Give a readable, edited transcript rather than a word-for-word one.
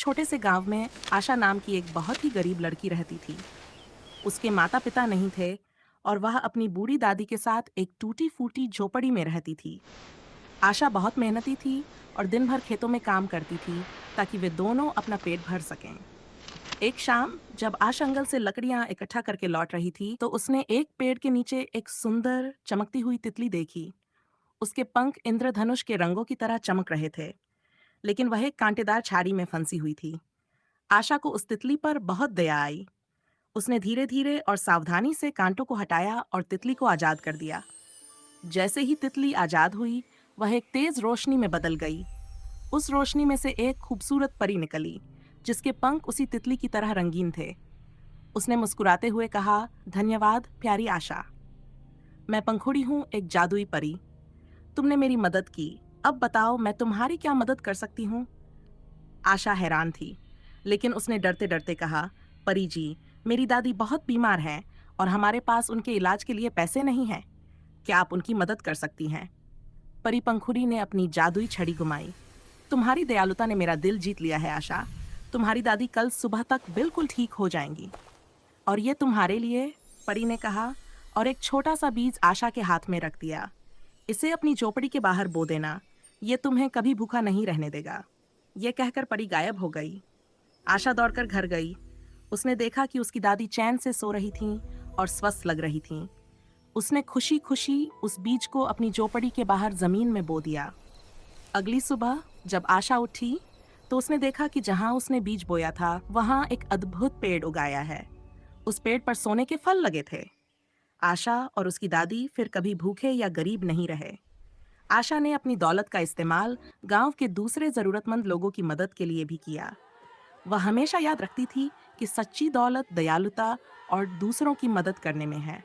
छोटे से गांव में आशा नाम की एक बहुत ही गरीब लड़की रहती थी। उसके माता पिता नहीं थे और वह अपनी बूढ़ी दादी के साथ एक टूटी फूटी झोपड़ी में रहती थी। आशा बहुत मेहनती थी और दिन भर खेतों में काम करती थी ताकि वे दोनों अपना पेट भर सकें। एक शाम जब आशा जंगल से लकड़ियां इकट्ठा करके लौट रही थी तो उसने एक पेड़ के नीचे एक सुंदर चमकती हुई तितली देखी। उसके पंख इंद्रधनुष के रंगों की तरह चमक रहे थे, लेकिन वह एक कांटेदार छाड़ी में फंसी हुई थी। आशा को उस तितली पर बहुत दया आई। उसने धीरे धीरे और सावधानी से कांटों को हटाया और तितली को आजाद कर दिया। जैसे ही तितली आजाद हुई, वह एक तेज रोशनी में बदल गई। उस रोशनी में से एक खूबसूरत परी निकली, जिसके पंख उसी तितली की तरह रंगीन थे। उसने मुस्कुराते हुए कहा, धन्यवाद प्यारी आशा। मैं पंखुड़ी हूँ, एक जादुई परी। तुमने मेरी मदद की। अब बताओ मैं तुम्हारी क्या मदद कर सकती हूँ? आशा हैरान थी, लेकिन उसने डरते डरते कहा, परी जी, मेरी दादी बहुत बीमार हैं और हमारे पास उनके इलाज के लिए पैसे नहीं हैं। क्या आप उनकी मदद कर सकती हैं? परी पंखुड़ी ने अपनी जादुई छड़ी घुमाई। तुम्हारी दयालुता ने मेरा दिल जीत लिया है आशा। तुम्हारी दादी कल सुबह तक बिल्कुल ठीक हो जाएंगी। और ये तुम्हारे लिए, परी ने कहा, और एक छोटा सा बीज आशा के हाथ में रख दिया। इसे अपनी झोपड़ी के बाहर बो देना। ये तुम्हें कभी भूखा नहीं रहने देगा। ये कहकर परी गायब हो गई। आशा दौड़कर घर गई। उसने देखा कि उसकी दादी चैन से सो रही थीं और स्वस्थ लग रही थीं। उसने खुशी खुशी उस बीज को अपनी झोपड़ी के बाहर जमीन में बो दिया। अगली सुबह जब आशा उठी तो उसने देखा कि जहां उसने बीज बोया था वहां एक अद्भुत पेड़ उगाया है। उस पेड़ पर सोने के फल लगे थे। आशा और उसकी दादी फिर कभी भूखे या गरीब नहीं रहे। आशा ने अपनी दौलत का इस्तेमाल गांव के दूसरे जरूरतमंद लोगों की मदद के लिए भी किया। वह हमेशा याद रखती थी कि सच्ची दौलत दयालुता और दूसरों की मदद करने में है।